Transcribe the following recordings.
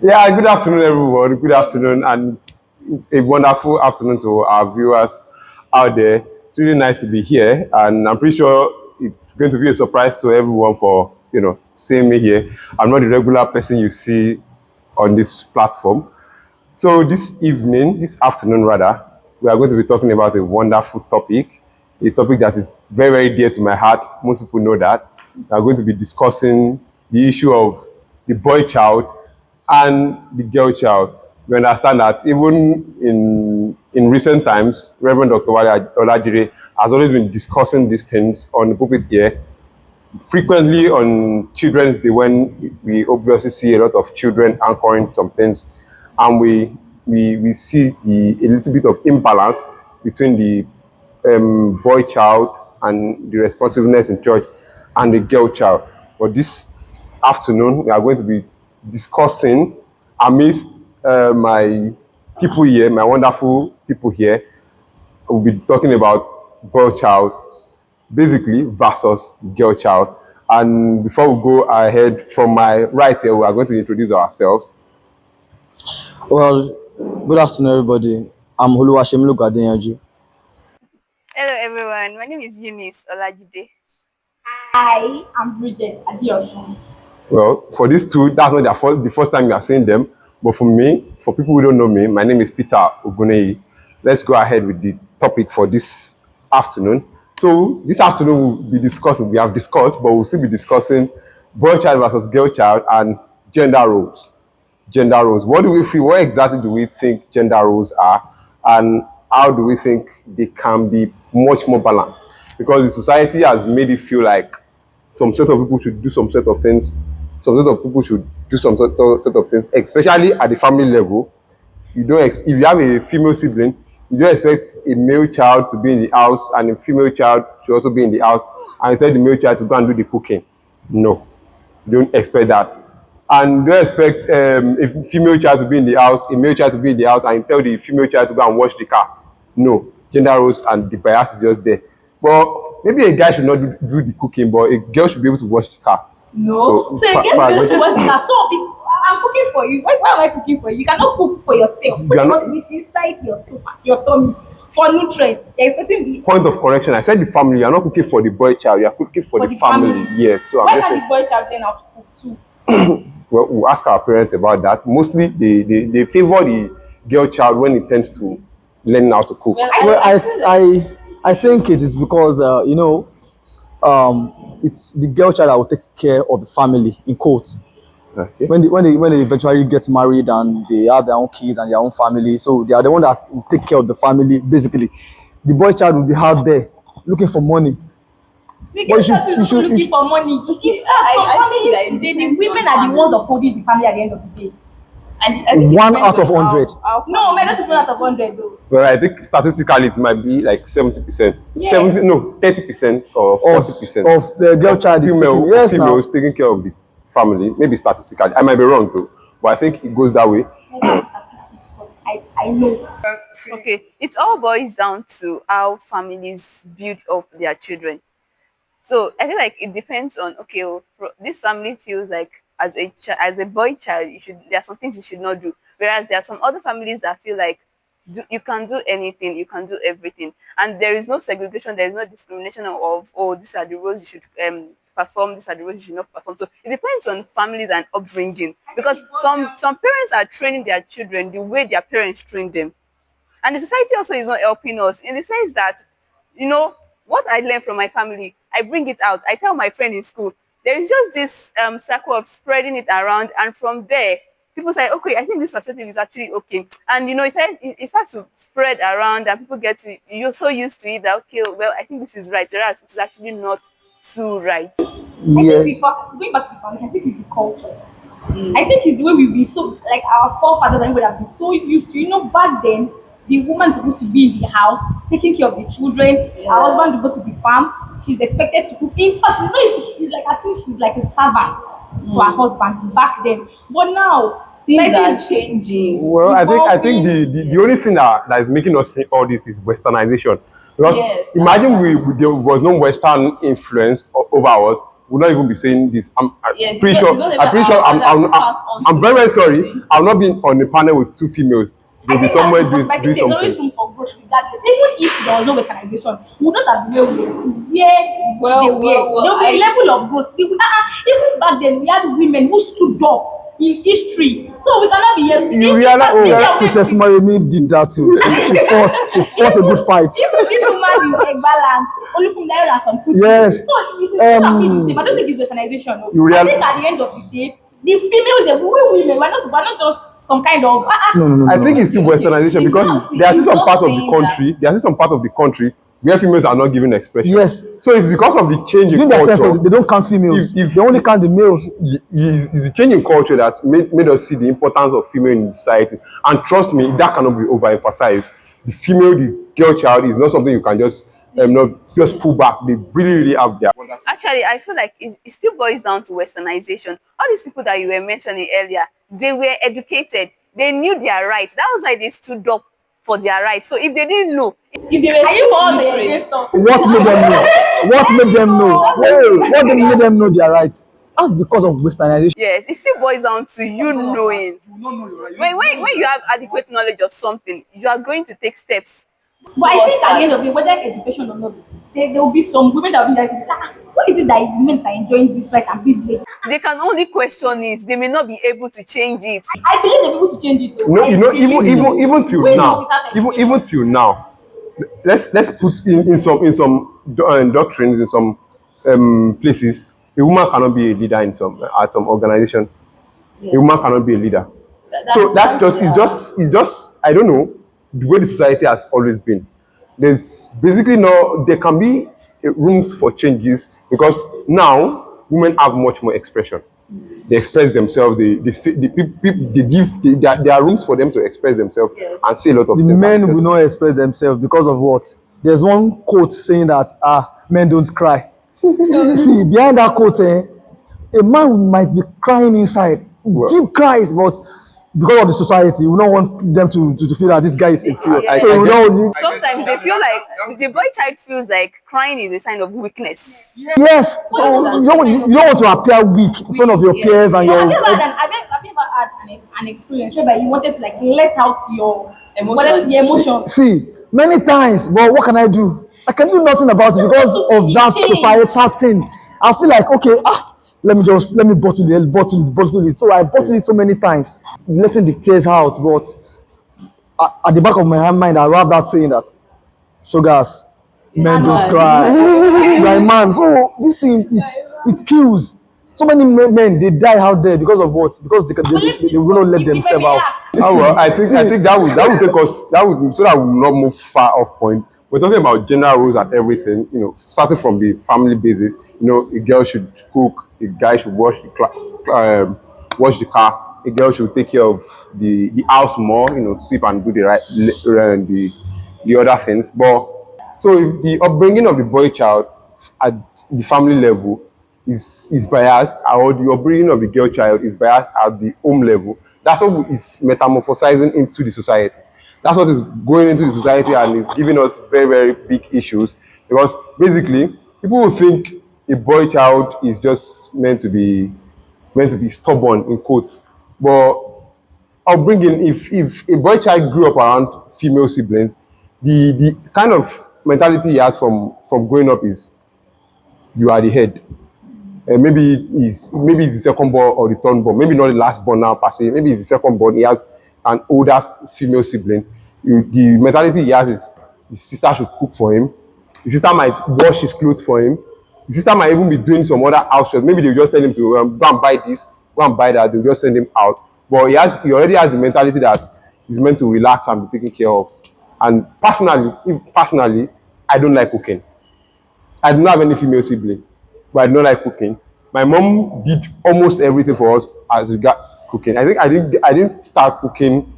Yeah, good afternoon, everyone. Good afternoon, and a wonderful afternoon to our viewers out there. It's really nice to be here, and I'm pretty sure it's going to be a surprise to everyone for seeing me here. I'm not the regular person you see on this platform. So this afternoon rather, we are going to be talking about a wonderful topic, a topic that is very, very dear to my heart. Most people know that. We are going to be discussing the issue of the boy child and the girl child. We understand that even in recent times, Reverend Dr. Wale Olajire has always been discussing these things on the pulpit here frequently on Children's Day when we obviously see a lot of children anchoring some things, and we see a little bit of imbalance between the boy child and the responsiveness in church and the girl child. But this afternoon, we are going to be discussing amidst my people here, my wonderful people here. We'll be talking about boy child basically versus girl child. And before we go ahead, from my right here, we are going to introduce ourselves. Well, good afternoon, everybody. I'm Oluwashemilu Gadenyanju. Hello everyone, my name is Eunice Olajide. Hi, I'm Bridget Adiosun. Well, for these two, that's not the first time you are seeing them. But for me, for people who don't know me, my name is Peter Ogunei. Let's go ahead with the topic for this afternoon. So this afternoon we have discussed, but we'll still be discussing boy child versus girl child and gender roles. Gender roles. What do we feel? What exactly do we think gender roles are, and how do we think they can be much more balanced? Because the society has made it feel like some set of people should do some set of things, some set of people should do some set of things, especially at the family level. You don't if you have a female sibling, you don't expect a male child to be in the house and a female child should also be in the house, and you tell the male child to go and do the cooking. No, you don't expect that. And don't expect a female child to be in the house, a male child to be in the house, and you tell the female child to go and wash the car. No, gender roles and the bias is just there. But maybe a guy should not do the cooking, but a girl should be able to wash the car. No. So you get to to watch the car. So if I'm cooking for you, why am I cooking for you? You cannot cook for yourself. So You are you not- want to eat inside your stomach, your tummy for nutrients. You're expecting the Point of correction, I said the family. You're not cooking for the boy child, you're cooking for the family. Yes. So why I'm just can't saying, the boy child learn how to cook too? well, we'll ask our parents about that. Mostly they favor the girl child when it tends to learning how to cook. Well, I think it is because it's the girl child that will take care of the family in quotes. Okay. When they eventually get married and they have their own kids and their own family, so they are the one that will take care of the family. Basically, the boy child will be out there looking for money. The But girl you should- child you is should- looking you should- for money. In fact, some families today, the women are the ones upholding the family at the end of the day. And I think it One depends out of on 100. No, man, that's not out of 100 though. Well, I think statistically it might be like 70%. Yeah. 30% or 40% of the girl child is female taking, yes, now. females taking care of the family. Maybe statistically. I might be wrong though, but I think it goes that way. I know. Okay, it all boils down to how families build up their children. So I feel like it depends on this family feels like as a boy child there are some things you should not do, whereas there are some other families that feel like you can do anything, you can do everything, and there is no segregation, there is no discrimination of these are the roles you should perform, these are the roles you should not perform. So it depends on families and upbringing, because some parents are training their children the way their parents trained them. And the society also is not helping us in the sense that, what I learned from my family, I bring it out. I tell my friend in school. There is just this circle of spreading it around, and from there, people say, okay, I think this perspective is actually okay. And it starts to spread around, and people you're so used to it that, okay, well, I think this is right, whereas it's actually not too right. I think Yes. going back to the foundation, I think it's the culture. I think it's the way we've been so, like our forefathers and everybody have been so used to, back then, the woman supposed to be in the house, taking care of the children, her husband to go to the farm, she's expected to cook. In fact, it's not even, she's like, I think she's like a servant to her husband back then. But now, Things are changing. Well, I think the only thing that is making us see all this is westernization. Because Yes, imagine there was no Western influence over us. would not even be saying this. I'm Yes, pretty it's sure. not I'm pretty sure. about others pass on I'm to very, very their sorry. siblings. I'll not be on a panel with two females. I They'll be think somewhere that's possible. I doing think there's always something. room for growth regardless. Even if there was no westernization, we would not have been where Well, they were. There will be a level of growth. Even back then, we had women who stood up in history. So we cannot be here. You realize, oh, Princess Marimi did that too. She fought a good fight. Even this woman in Egbaland, only from there and some people. Yes. So it is not the same. I don't think it's westernization. No. You I realize- think at the end of the day, the females, we women, we're not just some kind of. I think it's still westernization because there are still some part of the country. There are still some part of the country where females are not given expression. Yes. So it's because of the change in In that sense, culture. they don't count females. If- They only count the males. It's the change in culture that's made us see the importance of female in society. And trust me, that cannot be overemphasized. The female, the girl child is not something you can not just pull back. They really have their. Actually, I feel like it still boils down to westernization. All these people that you were mentioning earlier, they were educated. They knew their rights. That was why they stood up for their rights. So if they didn't know, If they were still for us, they were against us. What made them know? What made them know? What made them know their rights? That's because of westernization. yes, it still boils down to you knowing. When you have adequate knowledge of something, you are going to take steps. But I think at the end of the day, whether education or not, there will be some women that will be like, what is it that is men that are enjoying this right and privilege? They can only question it. They may not be able to change it. I believe they're able to change it. Though. Even till We know now, without even till now, let's put in some doctrines in some places. A woman cannot be a leader in some organization. A woman cannot be a leader. So it's just I don't know the way the society has always been. There can be rooms for changes because now women have much more expression. They express themselves. There are rooms for them to express themselves and say a lot of The things. men will not express themselves because of what? There's one quote saying that men don't cry. See, behind that quote, a man might be crying inside, deep cries, but because of the society, we don't want them to feel that this guy is inferior. Yeah. So we don't. Sometimes they feel like the boy child feels like crying is a sign of weakness. Yes. So you don't want to appear weak in front of your peers and But your. have you ever had an experience whereby you wanted to like let out your Emotions. the emotions? See, many times, but what can I do? I can do nothing about it because of that societal thing. I feel like, okay, let me bottle it. So I bottle it so many times, letting the tears out. But at the back of my mind, I have that saying that, sugars, men don't cry. You are a man. So this thing, it kills. So many men, they die out there because of what? Because they will not let themselves out. Oh well, I think that would take us so that we will not move far off point. We're talking about general rules and everything, starting from the family basis. A girl should cook, a guy should wash the car, a girl should take care of the house more, sweep and do the other things. But so if the upbringing of the boy child at the family level is biased, or the upbringing of the girl child is biased at the home level, that's what is metamorphosizing into the society. That's what is going into the society and is giving us very, very big issues. Because basically, people will think a boy child is just meant to be stubborn in quotes. But upbringing, if a boy child grew up around female siblings, the kind of mentality he has from growing up is you are the head. Maybe he's the second born or the third born, maybe not the last born now per se, maybe he's the second born, he has an older female sibling. The mentality he has is his sister should cook for him, his sister might wash his clothes for him, his sister might even be doing some other house chores. Maybe they'll just tell him to go and buy this, go and buy that, they'll just send him out. But he already has the mentality that he's meant to relax and be taken care of. And personally, I don't like cooking. I do not have any female sibling, but I do not like cooking. My mom did almost everything for us as regard cooking. I think I didn't start cooking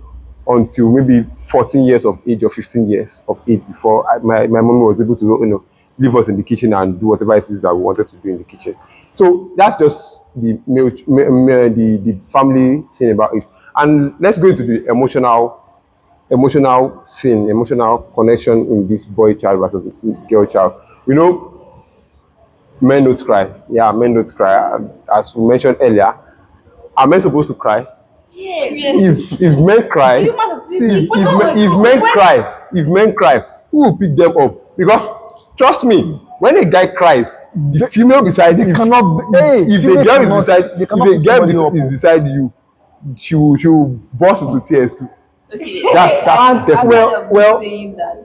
until maybe 14 years of age or 15 years of age before my mom was able to leave us in the kitchen and do whatever it is that we wanted to do in the kitchen. So that's just the family thing about it. And let's go into the emotional connection in this boy child versus girl child. Men don't cry. Yeah, men don't cry. As we mentioned earlier, are men supposed to cry? Yes. If men cry, Humans- see, if- if men cry, who will pick them up? Because trust me, when a guy cries, the female beside they if, cannot be- hey, if a female girl is cannot- beside they if cannot a pick girl somebody up. is beside you, she will burst into tears too. Okay. That's And, definitely well, saying that.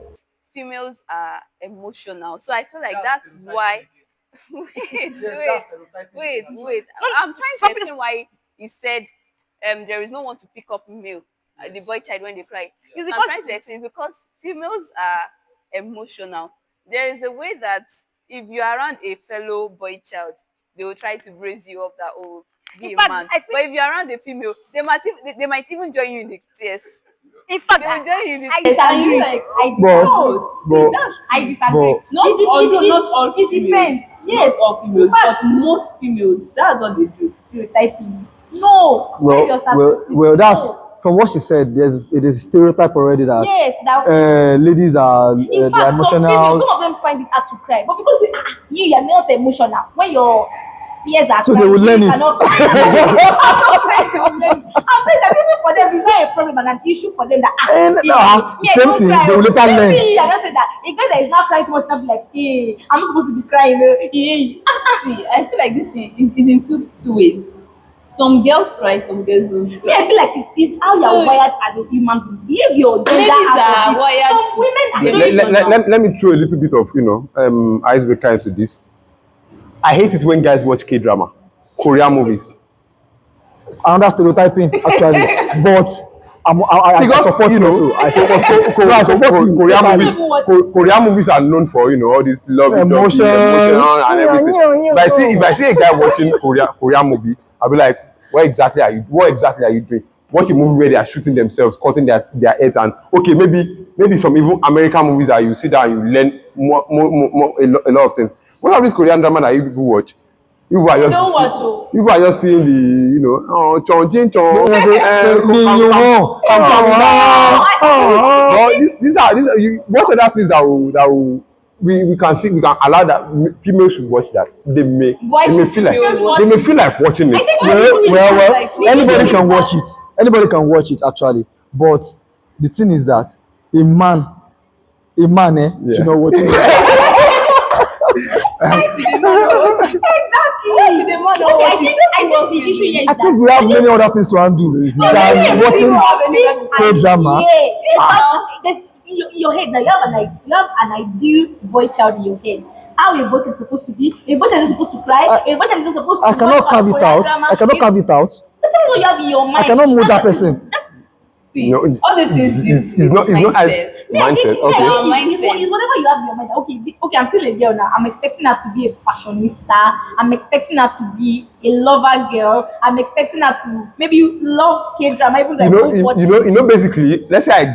Females are emotional, so I feel like that's why. Wait. I'm trying to explain why he said there is no one to pick up male, the boy child when they cry. I'm trying to explain it's because females are emotional. There is a way that if you're around a fellow boy child, they will try to raise you up that be In a fact, man. I think- But if you're around a female, they might even join you in the tears. In fact, They will join you in the I tears. disagree. like- I But- disagree. but- I disagree. but- Not all It depends. females. Yes. Not all females, In fact, but most females, that's what they do. stereotyping. No. Where's your statistics? well, that's No. from what she said. It is stereotype already that Yes, that ladies are in they are fact, some females, emotional. some of them find it hard to cry, but because you are not emotional when your peers are So they crying, will learn you it. cannot cry. I'm saying that even for them, it's not a problem and an issue for them that And, me, I same don't thing, cry. they will later learn. Me, I don't say that a guy that is not crying too much, I'll be like, hey, I'm not supposed to be crying. See, I feel like this thing is in two ways. Some girls cry, some girls don't Me, cry. I feel like it's how you're So- wired as a human being. Leave your gender Ladies out are of it. wired Some to women are be very let me throw a little bit of icebreaker into this. I hate it when guys watch K-drama, Korean movies. Another stereotyping actually, but I support you also. I support you. No, I support you. Korean Totally. movies, Korean movies are known for all this love, Emotion. and everything. Yeah. If I see a guy watching Korean movie, I'll be like, what exactly are you doing? Watch a movie where they are shooting themselves, cutting their heads, and okay, maybe some even American movies that you sit down and you learn a lot of things. What are these Korean drama that you people watch? You are just Don't watch, oh. you are just seeing the chong chong. But these are what other things that will we can see, we can allow that females should watch that. They may feel like watching I it. think Well, anybody can watch it. Anybody can watch it actually. But the thing is that a man, should not watch it. Exactly. I think the issue here is I think we have many other things to handle than watching K-drama. In your head now, you have an ideal boy child in your head. How a boy child is supposed to be? A boy child is supposed to cry. A boy child is supposed to. I cannot carve it out. I cannot carve it out. Depends what you have in your mind. I cannot mold that person. See, No, all these things it's not mindset. mindset. Okay. It's whatever you have in your mind. Okay, I'm still a girl now. I'm expecting her to be a fashionista. I'm expecting her to be a lover girl. I'm expecting her to maybe love K-drama. Even like Basically, let's say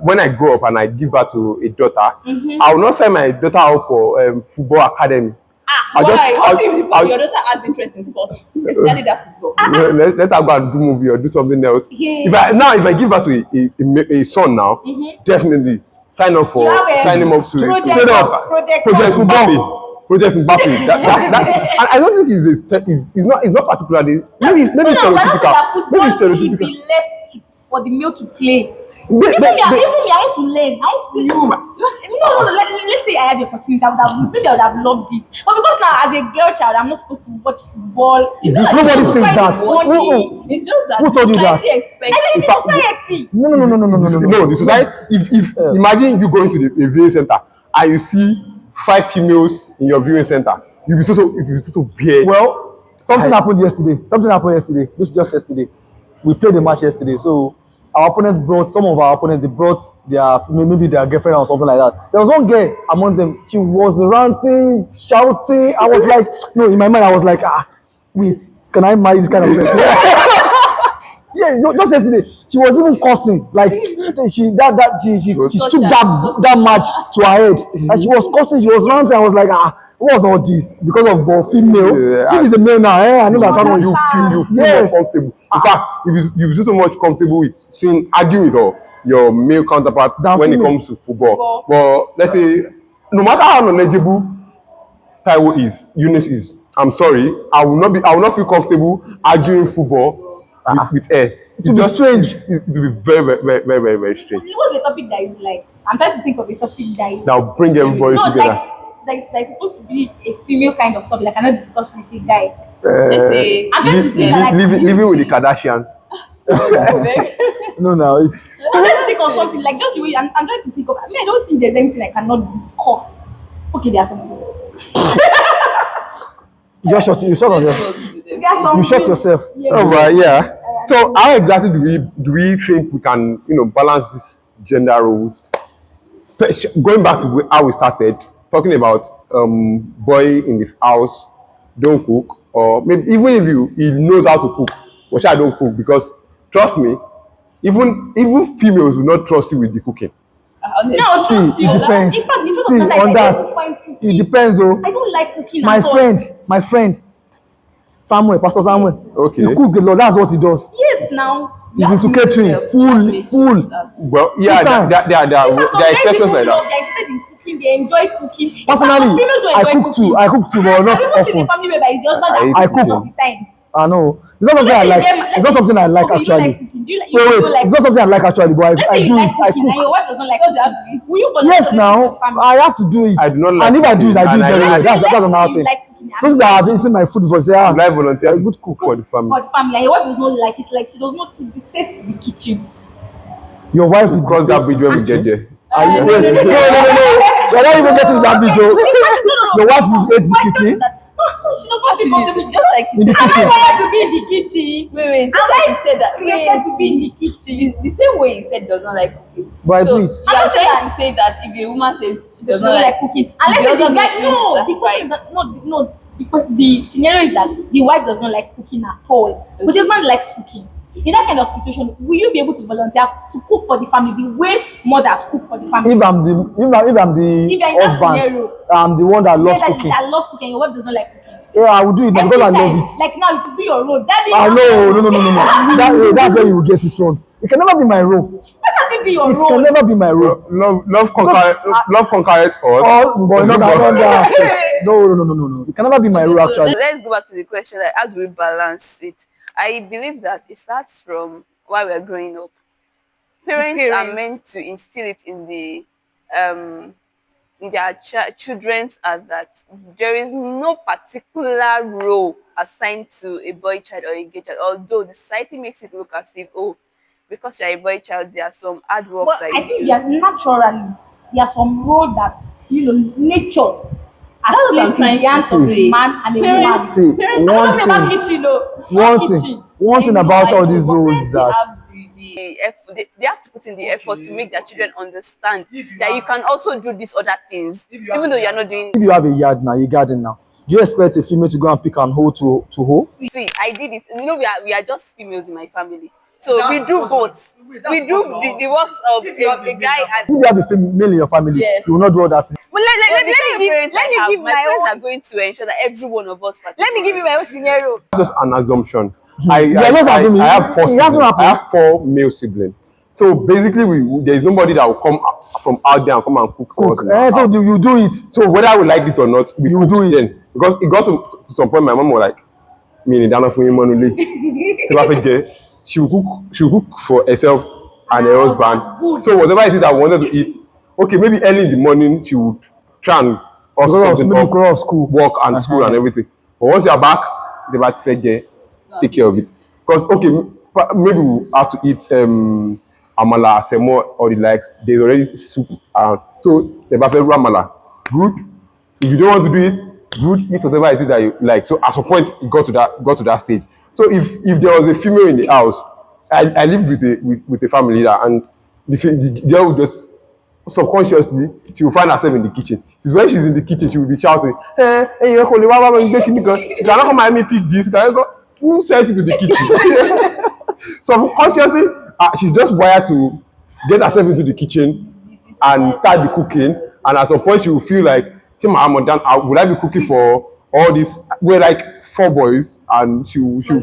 when I grow up and I give birth to a daughter, I will not send my daughter out for football academy. Your daughter has interest in sports, especially that football. Let her go and do movie or do something else. Yeah. If I give birth to a son now, definitely sign him up to Project Mbappe. Project Mbappe. And I don't think it's not particularly maybe it's stereotypical. Maybe it's Football should stereotypical. be left for the male to play. But- Even but- me, I want to learn. I want to. No. Let's say I had the opportunity. I would have loved it. But because now, as a girl child, I'm not supposed to watch football. Nobody says that. It's just that Who told you that? society expects I mean, it's society. No. No, the society. If imagine you going to the viewing center and you see 5 females in your viewing center, you'll be so weird. Well, something happened yesterday. This is just yesterday. We played the match yesterday. So our opponents they brought maybe their girlfriend or something like that. There was one girl among them. She was ranting, shouting. I was like, no, in my mind I was like, wait, can I marry this kind of person? Yeah, just yesterday. She was even cursing. Like she took that match to her head. And she was cursing, she was ranting. I was like, what was all this? Because of female? Yeah, If it's a male now, I know that you feel yes. more comfortable. In fact, you feel so much comfortable with arguing with your male counterparts Than when female. it comes to football. But let's say, no matter how knowledgeable Taiwo is, Eunice is. I'm sorry, I will not feel comfortable arguing football with her. It will be strange. It will be very strange. What's the topic that is like? I'm trying to think of a topic that is. That'll bring everybody No, together. like supposed to be a female kind of topic. Like I cannot discuss with a guy. Let's say I'm trying to think like Living with the Kardashians. No, it's I'm trying to think of something like just the way I'm trying to think of. I mean, I don't think there's anything I cannot discuss. Okay, there are some. you just shut yourself. There are some You shut yourself. Yeah. Oh, right, yeah. So how exactly do we think we can, balance these gender roles? Going back to how we started, talking about boy in the house don't cook, or maybe even if he knows how to cook, but I don't cook, because trust me, even females will not trust you with the cooking. No, See, trust you. it depends. In fact, it's See, not like on I that, don't find cooking. it depends. Oh, I don't like cooking my at all. friend, Samuel, Pastor Samuel. Okay. He cook a lot. That's what he does. Yes, now. He's into catering, full. Well, yeah, time. there are exceptions like that. They're interested in cooking. They enjoy cooking. Personally, Females who I enjoy cook too. cooking. I cook too, but not I've never seen a often. family whereby it's the husband I that I cooks cook. most of the time. I know. It's not something I like. It's not something I like Okay, you don't actually. like cooking. Do you like, Wait, you wait. don't like It's not something I like actually, but Let's I say do you like it. I cooking and your cook. wife doesn't like cooking. Will you volunteer Yes, to now cook for the family? I have to do it. I do not like and if I do it, I do cooking, it and very I well. like- That's Let's another say you thing. like cooking. Think that I've eaten my food before. Say, Will I volunteer a good cook. for the family? For the family, and your wife does not like it. Like she does not detest the kitchen. Your wife will Cross that detest bridge when we kitchen. get there. Are you wait, no. You're not even getting to that bridge, oh. Your wife will hate the kitchen. No, she does not feel comfortable. just like you In the said. Am I kitchen. wired to be in the kitchen? Wait, just Am like I you said that. created to be in the kitchen? The same way you said does not like cooking. But I So do it. you I'm are not saying trying to say that if a woman says she She does doesn't not like cooking. Unless the the other guy, one no, is the question is sacrifice. that, no, because the scenario is that the wife does not like cooking at all. But the husband likes cooking. In that kind of situation, will you be able to volunteer to cook for the family the way mothers cook for the family? If I'm the If you're in that husband, scenario, I'm the one that loves that, cooking. that loves cooking, your wife doesn't like cooking. Yeah, I will do it now because I Every love time, it. Like now, it will be your role. Daddy, Ah, no. That's where you will get it wrong. It can never be my role. why can't it be your It role? can never be my role. Love conquer all. But not that aspect. No. It can never be my role So actually. let's go back to the question, like, how do we balance it? I believe that it starts from while we're growing up. Parents are meant to instill it in their children's as that there is no particular role assigned to a boy child or a girl child, although the society makes it look as if, oh, because you're a boy child, there are some hard work But that I you think do. there are some role that nature has That's what I'm placed in trying the hands to of say. a man and a Parents- woman. See, I'm one talking about thing, kitchen, though. one thing about all these roles is that They have to put in the effort to make their children understand that you can also do these other things, even though you're not doing. if you have a yard now, a garden now, do you expect a female to go and pick and hoe to hoe? See, I did it. We are just females in my family, so we do both. We do the works of a guy and. If you have a female in your family, Yes. you will not do all that. But let me give my my parents own- are going to ensure that every one of us. Let me give you my own scenario. That's just an assumption. Yeah, just assuming. I have four It hasn't siblings. I happened. have 4 male siblings. So basically, there is nobody that will come from out there and come and cook for us. in our So house. you do it. So whether we like it or not, we You cook do it. then. Because it got to some point, my mom was like, "Me ni dana fun yin monu le." She will cook for herself and her husband. So whatever it is that we wanted to eat, okay, maybe early in the morning she would try and also Because something maybe up, because of school. work and school and everything. But once you are back, the bat fege, take care of it. Because okay, maybe we have to eat amala, semo, or the likes. There's already soup, so the buffet amala, good. If you don't want to do it, good. Eat whatever it is that you like. So at some point, it got to that stage. So if there was a female in the house, I lived with a family that, and the girl would just subconsciously she will find herself in the kitchen. It's when she's in the kitchen she will be shouting, hey, you cannot come and me pick this. Who sent you to the kitchen? Subconsciously, she's just wired to get herself into the kitchen and start the cooking. And at some point, she will feel like, will I be cooking for all this? We're like 4 boys, and she will feel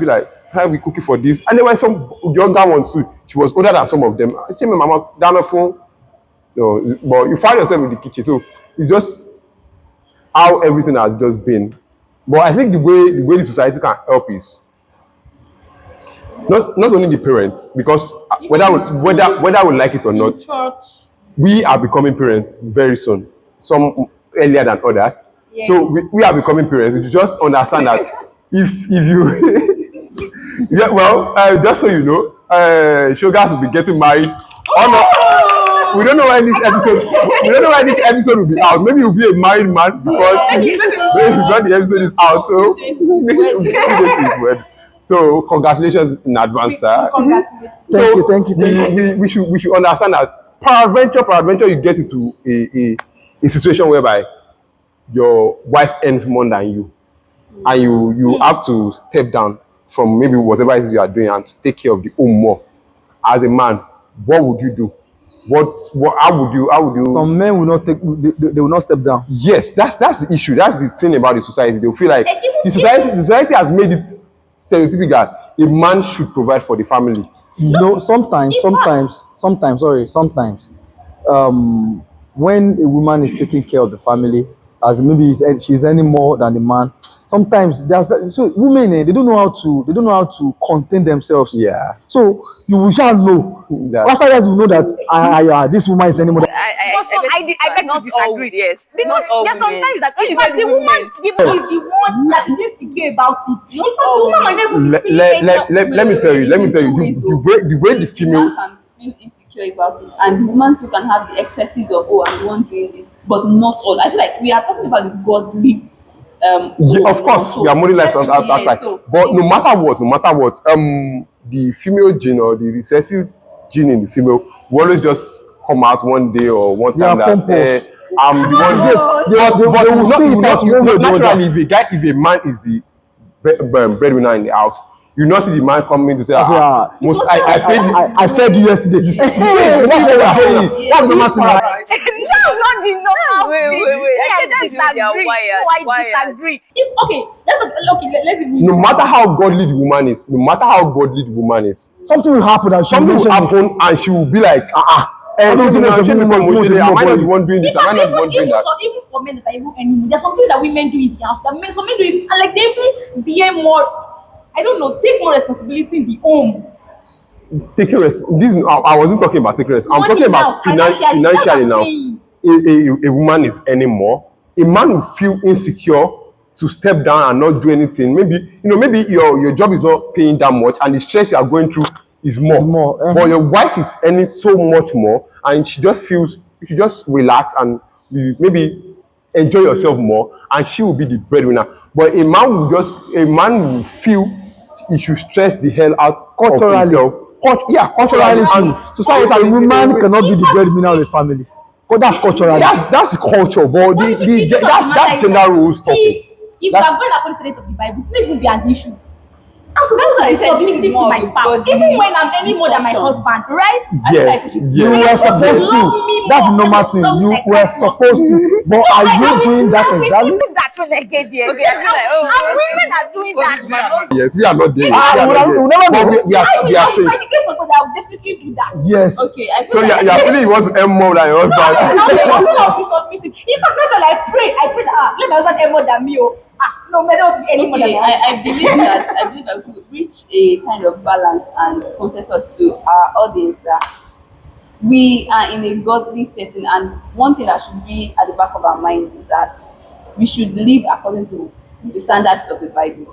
like, can I be cooking for this? And there were some younger ones too. She was older than some of them. I came, Mama, down the phone. No, but you find yourself in the kitchen, so it's just how everything has just been. But I think the way the society can help is not only the parents, because whether we like it or not, Church. we are becoming parents very soon. Some earlier than others. Yeah. So we are becoming parents. You just understand that if you yeah, well, just so you know, Shogas will be getting married. Oh no, we don't know when this episode. We don't know when this episode will be out. Maybe he'll be a married man before maybe the episode is out. So few days to his wedding. So congratulations in advance, sir. Congratulations. Thank you. We should understand that peradventure you get into a situation whereby your wife earns more than you, and you have to step down from maybe whatever it is you are doing and to take care of the home more. As a man, what would you do? How would you Some men will not take. They will not step down. Yes, that's the issue. That's the thing about the society. They'll feel like Like, even the society has made it stereotypical that a man should provide for the family. You know, sometimes, when a woman is taking care of the family, as maybe she's earning more than the man, sometimes so women they don't know how to contain themselves. Yeah. So you shall know. That- That's why you know that this woman is earning more. But some, I beg to Not disagree. all, yes. Because Not all there's women. sometimes that When you in fact say the woman women, is the one that is insecure about it. In fact, the Oh, woman might never be feeling let me tell you the way the female man can feel insecure about it, and the woman too can have the excesses of, oh, I'm the one doing this, but not all. I feel like we are talking about the godly. Yeah, of course, also. we are modeling lives Definitely, outside. yeah, so- But no matter what, the female gene or the recessive gene in the female will always just come out one day or one They are time that pompous. I'm the one. Yes, they will not- see it not- out one way or the other. naturally, if a man is the breadwinner in the house, you not see the man coming to say, I say, I paid this. I fed you yesterday. Hey, that's what we're doing. That's the matter. That's not the normal Wait, thing. wait, wait. Yeah, I I said this is their disagree. wired, No, I wired. disagree. If okay, let's even No matter how godly the woman is, Something will happen and she something will mention it. happen and she will be like, I don't think am I there's a woman not who the wants one doing this? Am I not the one doing that? even for men that are even anymore, there's some things that women do in the house that some men do it, and like they even be more, I don't know, take more responsibility in the home. Taking I wasn't talking about taking responsibility. I'm Money talking about now, financially, that's financially what now. I'm saying. A woman is earning more. A man will feel insecure to step down and not do anything. Maybe your job is not paying that much, and the stress you are going through is more. Is more, But your wife is earning so much more, and she just feels you should just relax and maybe enjoy yourself more, and she will be the breadwinner. But a man will feel he should stress the hell out Culturally. of himself. Culturally Too. society. A woman cannot be the breadwinner of the family. Because that's cultural. That's the culture, but that's gender roles topic. If you That's- are going according to the rate of the Bible, it's not even be an issue. I'm That's supposed why to I be said this is submissive to more my of a spouse, godly even when I'm earning more than my discussion. husband, right? Yes, You yes. were supposed to. Love me That's the more normal and thing. stuff You like were that. supposed to. But are you doing that I will exactly? do that when I get there. Okay, I feel like, and women are doing that. Yes, we are not there. Ah, We are we not will there. never But know. we are saying. By the grace of God, I will definitely do that. Yes. Okay, I So feel like you are feeling you want to earn more than your husband. In fact, naturally, I pray that let my husband earn more than me. No matter what, any more than okay, me. I believe that we should reach a kind of balance and consensus to our audience that we are in a godly setting, and one thing that should be at the back of our mind is that we should live according to the standards of the Bible.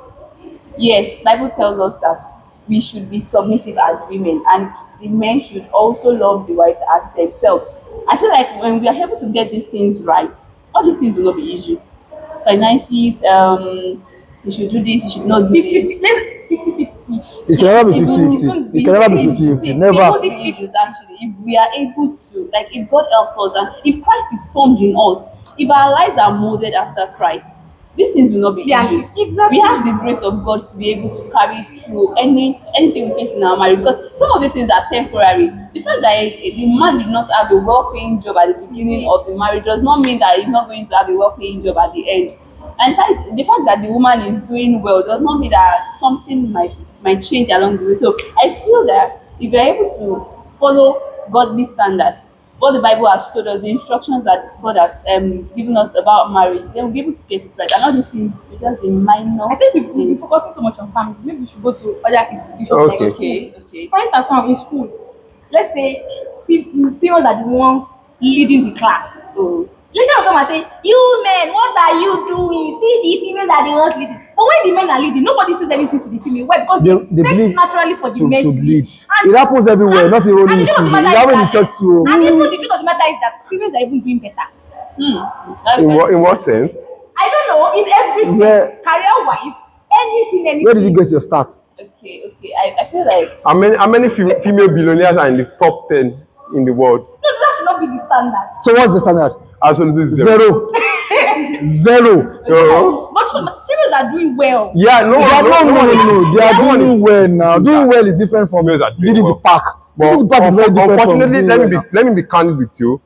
Yes, Bible tells us that we should be submissive as women, and the men should also love the wives as themselves. I feel like when we are able to get these things right, all these things will not be issues. Finances, you should do this, you should not do this. 50-50. It can never be It 50-50. won't It can never be 50-50. It Never. won't be issues actually. If we are able to, like, if God helps us, and if Christ is formed in us, if our lives are molded after Christ, these things will not be Yeah, issues. exactly. We have the grace of God to be able to carry through anything we face in our marriage, because some of these things are temporary. The fact that the man did not have a well-paying job at the beginning of the marriage does not mean that he's not going to have a well-paying job at the end. And the fact that the woman is doing well does not mean that something might change along the way. So I feel that if you're able to follow godly standards, what the Bible has told us, the instructions that God has given us about marriage, then we'll be able to get it right. And all these things will just be minor. I think we're things. focusing so much on family. Maybe we should go to other institutions Okay. like school. Okay. For instance, now in school, let's say females are the ones leading the class. Oh. Later will come and say, "You men, what are you doing? See, the females are the ones leading." But when the men are leading, nobody says anything to the female. Why? Because They it's believe naturally for the to men lead. And- It happens everywhere, not only and in the truth school. of the It matter happens in is church too. And even the truth of the matter is that females are even doing better. In what sense? I don't know, in every sense, Yeah. career-wise, anything. Where did you get your start? Okay. I feel like How many female billionaires are in the top 10 in the world? No, that should not be the standard. So what's the standard? Absolutely zero. Zero. So But females are doing well. yeah, no, They are no. They are one is- doing well now. Doing well is different from Females are doing leading the well. pack. Leading the pack is very different from unfortunately, doing well. let me be candid with you.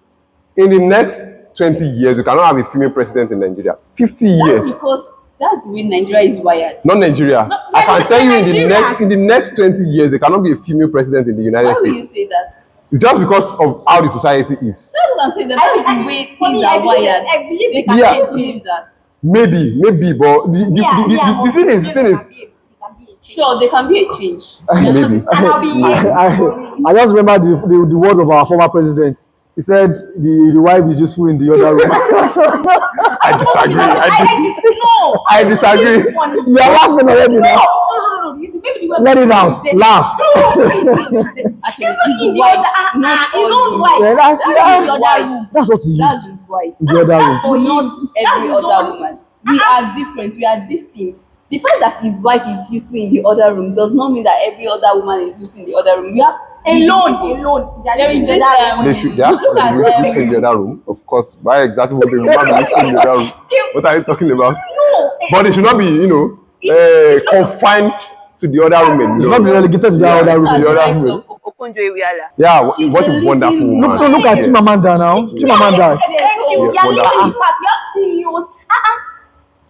In the next 20 years, we cannot have a female president in Nigeria. 50 that's years. because that's the way Nigeria is wired. Not Nigeria. No, I can tell you Nigeria. in the next 20 years, there cannot be a female president in the United Why will you States. say that? It's just because of how the society is. That's what I'm saying. That's the way for things me, are I believe- wired. I believe They it can Yeah. yeah. believe that. Maybe, but the thing is, Sure, there can be a change. maybe. And I'll be I just remember the words of our former president. He said the wife is useful in the other room. I disagree. No. I disagree. It's funny. You are laughing already now. No. Maybe the way Let it out. Laugh. Actually, It's not his in the wife, other, not his all own the- wife. Yeah, That's in the that's other room. that's what he That's used his wife. in the other room. For him. Not every That's his other own- woman. We are different. We are distinct. The fact that his wife is useful in the other room does not mean that every other woman is useful in the other room. You have Alone. There is this They have look at, to be useful in the other room. Of course, why exactly would they not be useful in the other room? What are you talking about? No. But they should not be, confined to the other room. It's not be relegated to the other room. The other room. Okonjo Iweala. Yeah, She's what a a leading wonderful woman. woman. Look at Yeah. Chimamanda now. Chimamanda. Thank you. Yeah, You are wonderful. leading the path. You have CEOs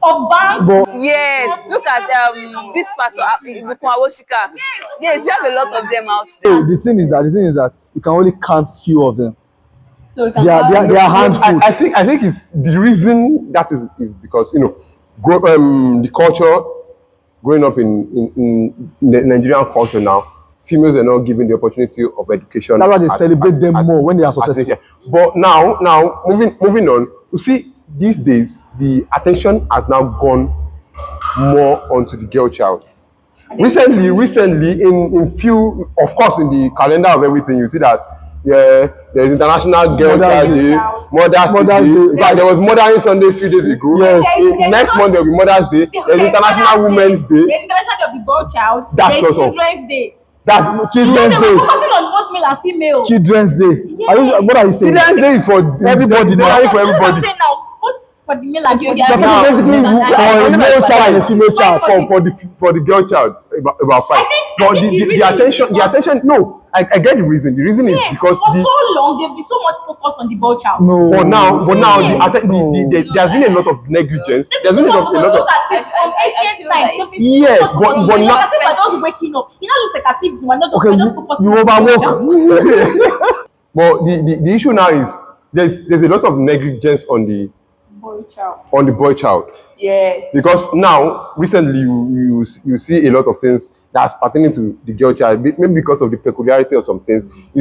of banks. But Yes, look at this pastor, Ibukun Awoshika. Yes, we have a lot of them out there. so the thing is that you can only count few of them. so we can They are I, handful. I think it's the reason that is because the culture growing up in the Nigerian culture now, females are not given the opportunity of education. That's why they celebrate them more when they are successful. But now moving on, you see these days the attention has now gone more onto the girl child. Recently, in few, of course, in the calendar of everything, you see that there's International Girl Child Day, Mother's Day. In fact, there was Mothering Sunday a few days ago. Yes. Next month there will be Mother's Day. There's International Women's Day. There's International Day of the Boy Child. That's There's also- Children's Day. That's Children's We're Day. focusing on both male and female. Children's Day. What are you saying? Children's Day is for everybody. Generally for everybody. I'm saying now, both for the male and Okay, for the yeah, You're female. talking basically for a male child and a female child. For the girl child about five. I But think the the reason is attention. No, I get the reason. The reason is Yes, because for so long they've been so much focused on the boy child. No. But now, No. there's been a lot of negligence. There's been a lot of Look at it from I ancient feel times. like- they've been Yes, so much focused but on it. not- Like as if we're just waking up. It now looks like as if we're not just, Okay, we're just focused you on the boy child. overwork. But the issue now is there's a lot of negligence on the boy child. Yes. Because now, recently, you see a lot of things that's pertaining to the girl child, maybe because of the peculiarity of some things. You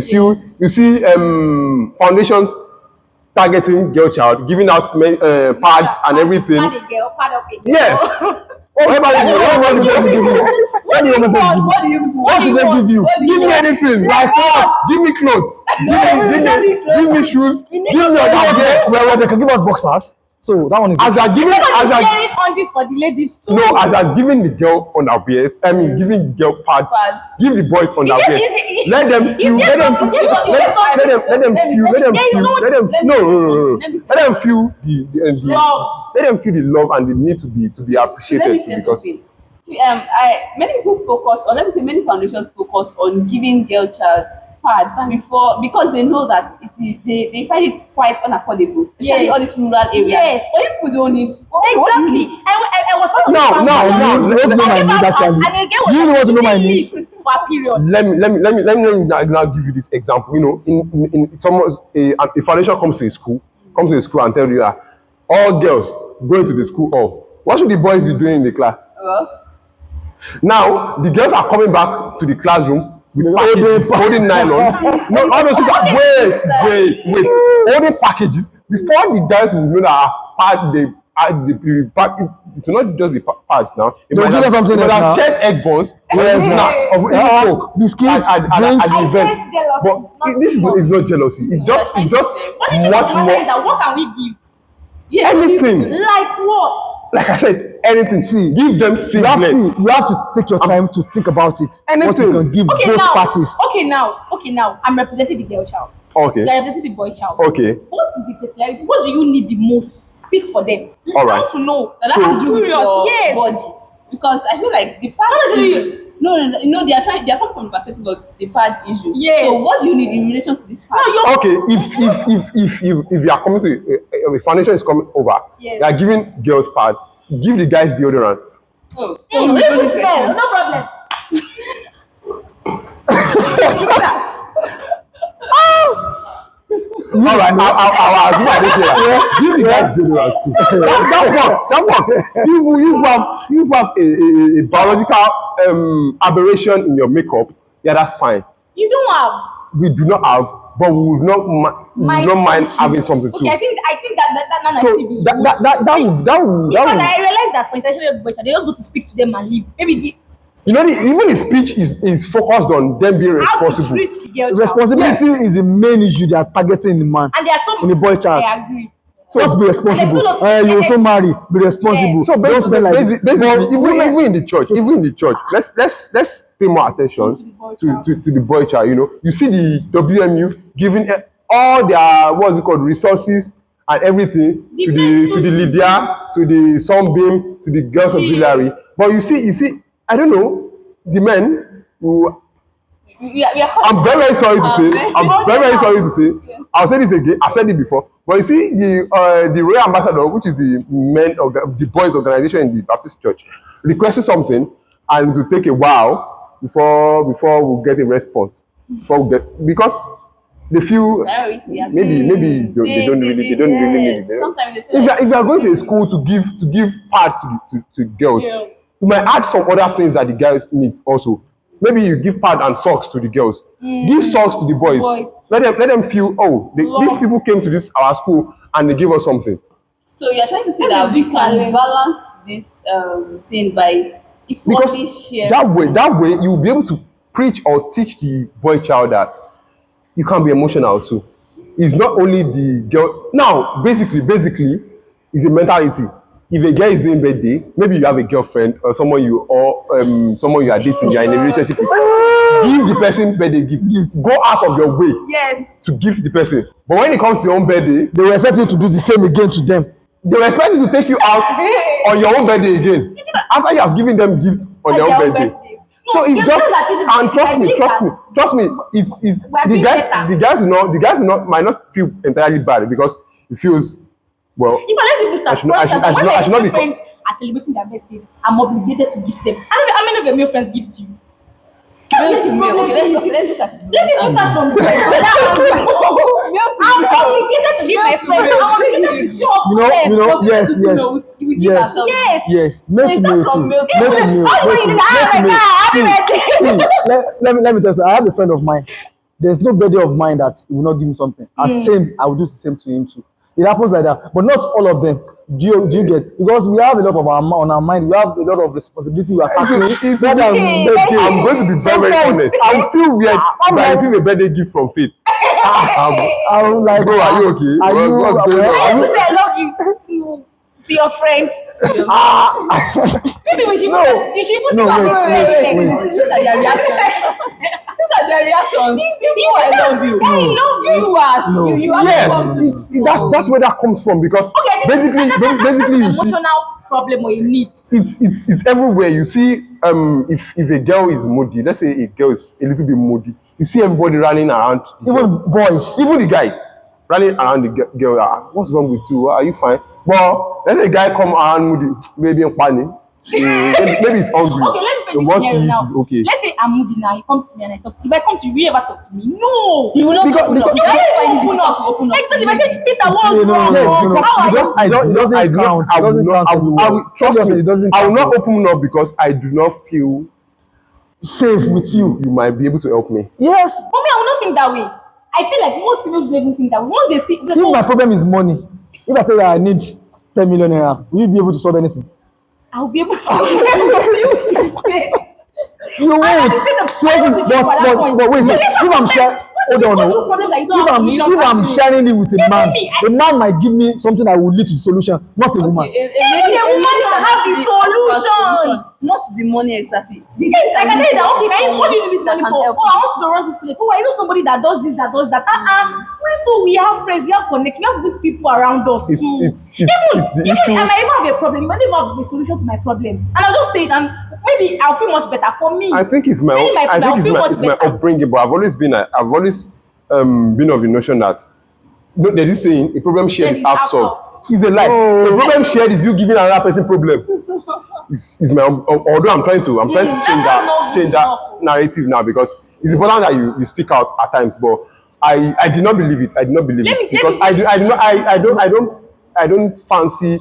see foundations targeting girl child, giving out pads and everything. Part a girl, part of it. Yes. What do you want me to give you? What should they give you? Give me anything, like clothes. Give me clothes. Give me shoes. Give me other Well, they can give us boxers. So that one is. As you are giving, Everybody's wearing on this for the ladies too. no, as you are giving the girl underwears, giving the girl pads, Pads. give the boys underwears. is it- Let them feel, is let there them some- feel, is there some- is there some- let them feel, let them There is feel, no- let them, let me no, tell no, you no, no, something. let them feel let them feel the love and the need to be Let me appreciated tell you because something. Many people focus, or let me say, many foundations focus on giving girl child pads because they know that they find it quite unaffordable, especially Yes. all these rural areas. Yes. But if people don't need, Exactly. I was one of No, the no, You want to know my need actually. And again, You want to know my needs? for our period. Let me now give you this example. You know, in someone's a foundation comes to a school and tell you, all girls going to the school hall. What should the boys be doing in the class? Now the girls are coming back to the classroom with packages, holding nylons. No, all those things are wait. Holding packages before the guys will know that the pack. It will not just be pads now. It They'll give us something else now. Checked egg buns, Yes, snacks of coke, biscuits, at drinks. the event. I hate jealousy. But this is not jealousy. It's just What much is that? What can we give? anything. Like what? Like I said, anything. See, Give them you have singlets. to take your time to think about it. What Anything. you can give both parties. Okay, now. I'm representing the girl child. Okay. You are representing the boy child. Okay. What is the peculiarity? What do you need the most? Speak for them. All right. I want to know. That has to do with Curious, your yes. body. Because I feel like the pad Honestly. issue. No, they are coming from the perspective of the pad issue. Yes. So what do you need in relation to this pad? Okay. If you are coming to a foundation is coming over, Yes. they are giving girls pad. Give the guys deodorant. Oh, Let me smell. No problem. All right, I'll assume I don't care. Give the guys deodorant too. That works. You have a biological aberration in your makeup. Yeah, that's fine. You don't have. We do not have, but we would not mind having something too. Okay, I think that So narrative is good. that would Because I realized that for intentional boys, they just go to speak to them and leave. Maybe even his speech is focused on them being how to responsible. treat the girl child. Responsibility is the main issue they are targeting in the man. And there are some In the boy child. I agree. So just be responsible. You also marry, be responsible. Yes. So Don't spend like basically, even in the church, let's pay more attention to the boy child. You know, you see the WMU giving all their resources and everything to the Lydia, to the Sunbeam, to the girls auxiliary. But you see, I don't know, the men who. I'm very sorry to say. I'm very sorry to say. I'll say this again. I said it before. But you see, the Royal Ambassador, which is the the boys' organization in the Baptist Church, requested something, and it will take a while before we get a response. Because they feel maybe they don't really need it. Sometimes they feel If you are going to a school to give parts to girls, you might add some other things that the guys need also. Maybe you give pad and socks to the girls. Give socks to the boys. Let them feel, these people came to our school and they give us something. So you're trying to say that we can balance this thing by Because equally share. that way you will be able to preach or teach the boy child that you can be emotional too. It's not only the girl. Now, basically, it's a mentality. If a girl is doing birthday, maybe you have a girlfriend or someone you are dating, you are in a relationship with, give the person birthday gifts. Go out of your way to give the person. But when it comes to your own birthday, they will expect you to do the same again to them. they will expect you to take you out on your own birthday again. After you have given them gifts on their own birthday. So it's just, and trust me, it's the guys might not feel entirely bad because it feels, well, If I let people start, I should not be. friends are celebrating their birthdays, I'm obligated to gift them. How many of your male friends gift you? Male to male. Okay, let's look at it. Let's even start from I'm obligated to give my friends. I'm obligated to show up for them. Yes. Male to male too. Male to male. Let me tell you, I have a friend of mine. There's no birthday of mine that he will not give me something. I will do the same to him too. It happens like that, but not all of them. Do you get? Because we have a lot of on our mind. We have a lot of responsibility. We are tackling. I'm going to be very honest. I feel weird by receiving a birthday gift from Faith. I'm like, bro, are you okay? Are you say I love you to your friend. Maybe we should you should put No, it wait. Look at their reaction. Look at their reactions. I love you. You Yes, that's where that comes from because basically you see emotional problem or a need. it's everywhere. You see, if a girl is moody, let's say a girl is a little bit moody, you see everybody running around. even boys. Even the guys running around the girl. What's wrong with you? Are you fine? Well, let a guy come around moody, maybe in panic. maybe it's hungry. Okay, let me So make once this you scenario eat, now. is okay. Let's say I'm moving now. You come to me and I talk to you. If I come to you, will you ever talk to me? No. You will not Because- open up. because- You You will can't find it open difficult up. to open up. Exactly. If I say, Ladies. Peter, what's No, no, wrong? no, bro? no, no. How are Because you? I don't, It doesn't I do not, count. I It will doesn't not, count I will, everywhere. trust Obviously, me, it doesn't I will count. not open up because I do not feel Safe with you. you might be able to help me. Yes. For me, I will not think that way. I feel like most females don't even think that way. Once they see, like, If oh, my problem is money, if I tell you I need 10 million naira, will you be able to solve anything? I'll be able to. You won't. But wait, if I'm sharing, hold on, if I'm sharing it with a man, a man might give me something that will lead to solution, not a woman. Even a woman can have the solution. Not the money exactly. Yes, I can tell you that. Okay, can you, what do you need this money for? Oh, I want to run this place. Oh, I know somebody that does this, that does that. Wait till we have friends, we have connect, we have good people around us too. It's the issue. I might even have a problem. You might even have a solution to my problem, and I'll just say it, and maybe I'll feel much better for me. I think it's my, Saying I I'll think feel much it's my better. upbringing, but I've always been of the notion that, you know, there's this saying, a problem shared is half solved. It's a lie. A problem shared is you giving another person problem. It's my, although I'm trying to change that narrative now, because it's important that you speak out at times, but I did not believe it. I did not believe it because I don't fancy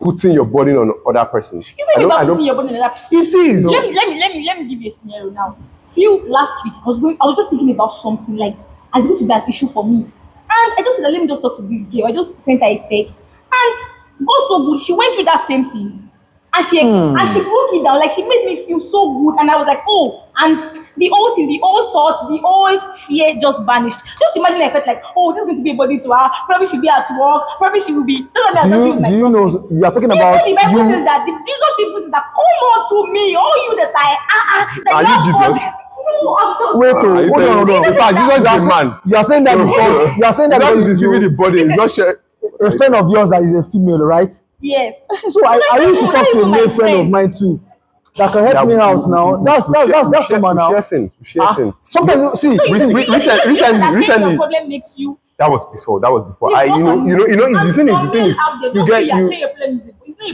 putting your burden on other persons. Even if I'm putting your body in that. It is. Let me give you a scenario now. Few last week, I was just thinking about something like it's going to be an issue for me, and I just said, let me just talk to this girl. I just sent her a text, and God so good, she went through that same thing, and she broke it down. Like, she made me feel so good, and I was like, oh, and the whole thing, the whole thought, the whole fear just vanished. Just imagine I felt like, oh, this is going to be a body to her. Probably she'll be at work. Probably she will be. That's what Do you know, you are talking about the Bible says you, that Jesus even says that come on to me, all you that that Are you have Jesus? God. No, I'm just wait, Are you hold telling on, me? hold on. In fact, Jesus is a man. You are saying that because you are saying that God is because receiving the you, body. It's not shared. a friend of yours that is a female, right? yes. So I used to talk to a male friend of mine too that can help me out now. That's normal now. We share things. We share things. Sometimes see, Recently, Your problem makes you. that was before. The thing is,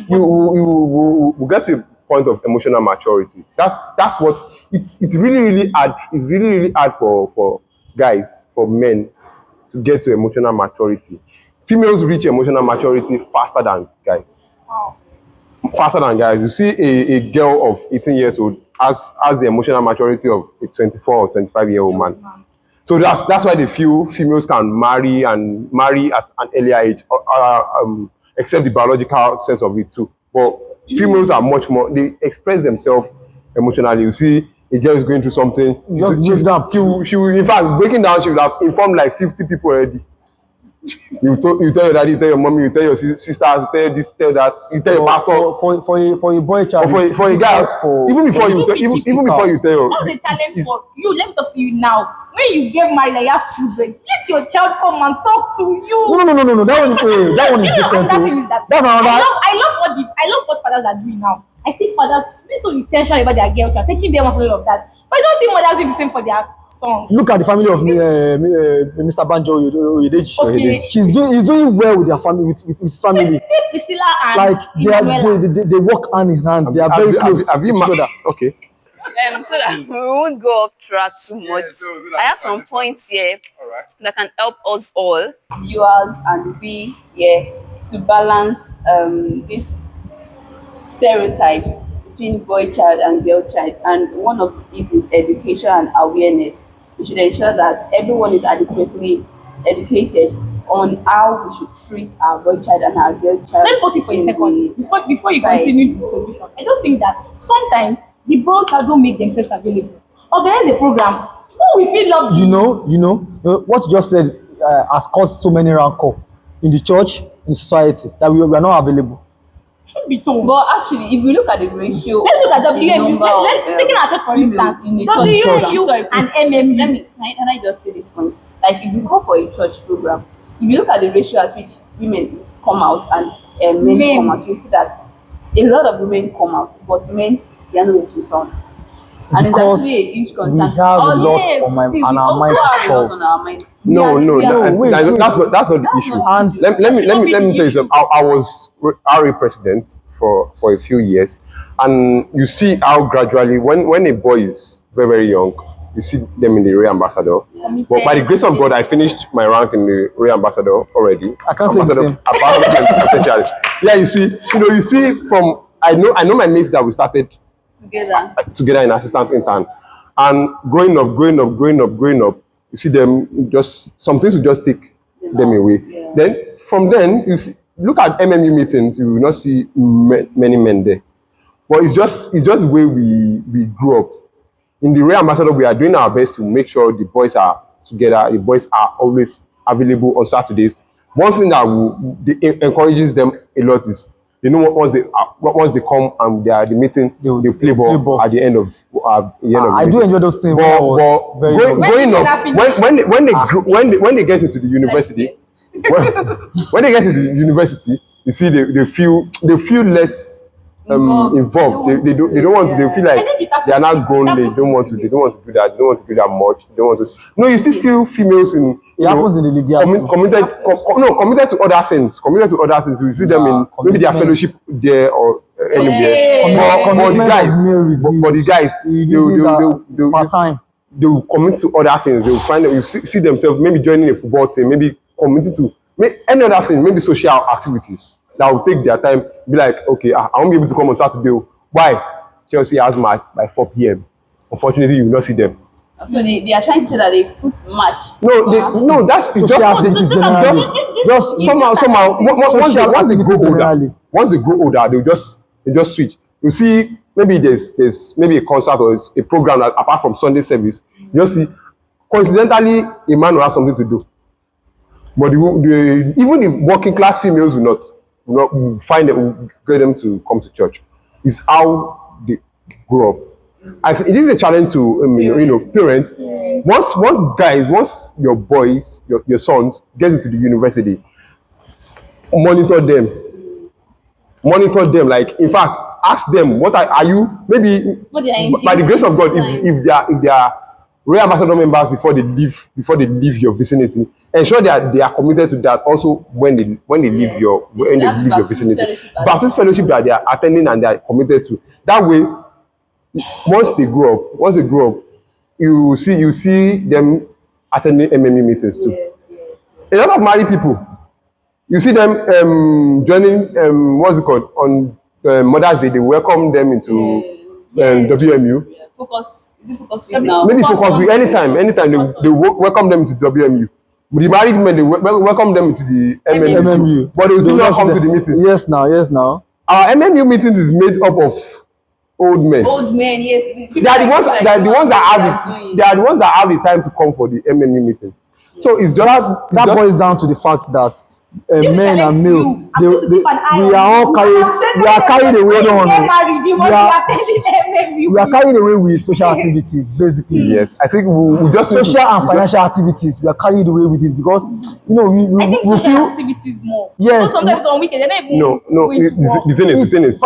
you get to a point of emotional maturity. That's what it's really hard. It's really hard for guys, for men, to get to emotional maturity. Females reach emotional maturity faster than guys. Wow. Faster than guys. You see a girl of 18 years old has the emotional maturity of a 24 or 25-year-old man. So that's why they feel females can marry at an earlier age, except the biological sense of it too. But females are much more, they express themselves emotionally. You see a girl is going through something, she will, in fact, breaking down, she will have informed like 50 people already. You tell your daddy, you tell your mommy, you tell your sisters, you tell this, tell that, you tell your pastor. For a boy child, For a guy, even before you tell your, What's the challenge for you? Let me talk to you now. When you get married and you have children, let your child come and talk to you. No. That one is different. That's another. I love what fathers are doing now. I see fathers being so intentional about their girl child, taking them off all of that. But I don't see mothers doing the same for their sons. Look at the family of Mr. Banjo Oyedeji. Okay. He's doing well with their family, with his family. See Priscilla and Like Emmanuela. they work hand in hand. They are very close. Have you to each other. Okay. So that we won't go off track too much. I have some points here that can help us all. Viewers and we to balance these stereotypes between boy child and girl child, and one of it is education and awareness. We should ensure that everyone is adequately educated on how we should treat our boy child and our girl child. Let me pause it for a second before you continue the solution. I don't think that sometimes the boy child don't make themselves available. Organize a program. Who will feel loved? You know, what you just said has caused so many rancor in the church, in society, that we are not available. Should be told. But actually, if we look at the ratio, Let's look at the WMU. number of, Taking our church for instance, in a church WMU program. and MMU. Can I just say this point? Like, if you come for a church program, if you look at the ratio at which women come out and men come out, you see that a lot of women come out, but men, they are nowhere to be found. And it's Because actually a huge concern. we have a lot yes, on my see, on we our also mind to have a lot solve. on our minds. No, We are- No, wait, that's wait. not the That's issue. not And Let me tell you something. I was RA president for a few years, and you see how gradually when a boy is very very young, you see them in the Ray Ambassador. But by the grace of God, I finished my rank in the Ray Ambassador already. I can't say the Ambassador, same. Ambassador potentially. Yeah, you see from I know my mates that we started together. in assistant intern, and growing up, you see them just some things will just take them away. Yeah. Then from then you see, look at MMU meetings, you will not see many men there. But it's just the way we grew up. In the Ray Ambassador, we are doing our best to make sure the boys are together. The boys are always available on Saturdays. One thing that encourages them a lot is they know once they come and they are at the meeting, they play ball at the end of the I do enjoy those things when I was very young. growing up, when they get into the university, when they get to the university, you see they feel less involved. They don't want to. They feel like they are not grown. They don't want to do that. They don't want to do that much. They don't want to. No, you still see females in. It happens in the Lydia too. Committed to other things. You see them in maybe their fellowship there or anywhere. But the guys, they part time. they will commit to other things. They will find that you see themselves maybe joining a football team, maybe committing to any other thing, maybe social activities that will take their time. Be like, okay, I won't be able to come on Saturday. Why? Chelsea has match by 4 p.m. Unfortunately, you will not see them. So they are trying to say that they put match. No, that's it's Social just activities generally. just somehow once they grow older, they just switch. You see, maybe there's maybe a concert or a program that, apart from Sunday service, you just see coincidentally a man will have something to do. But even the working class females will not find them, will get them to come to church. It's how they grow up. I think it is a challenge to parents. Once your boys, your sons get into the university, monitor them. Like, in fact, ask them what are you. Maybe by the grace of God, if they are Royal Ambassador members before they leave your vicinity, ensure that they are committed to that also when they leave your vicinity. Baptist fellowship that they are attending and they are committed to. That way, once they grow up, you see them attending MME meetings too. A lot of married people, you see them joining what's it called on Mother's Day. They welcome them into WMU. Focus week now. Maybe Focus Week. Anytime they welcome them to WMU. The married men, they welcome them to the MMU. But they will still not come to the meeting. Yes, now. Our MMU meetings is made up of old men. Yes. They are the ones that have the time to come for the MMU meeting. So it's just that boils down to the fact that men and male, we are carried away. We are carried away with social activities, basically. Yes, I think we just social and financial activities. We are carried away with this because we feel activities more. Yes. Sometimes on weekends they're not even. The thing is,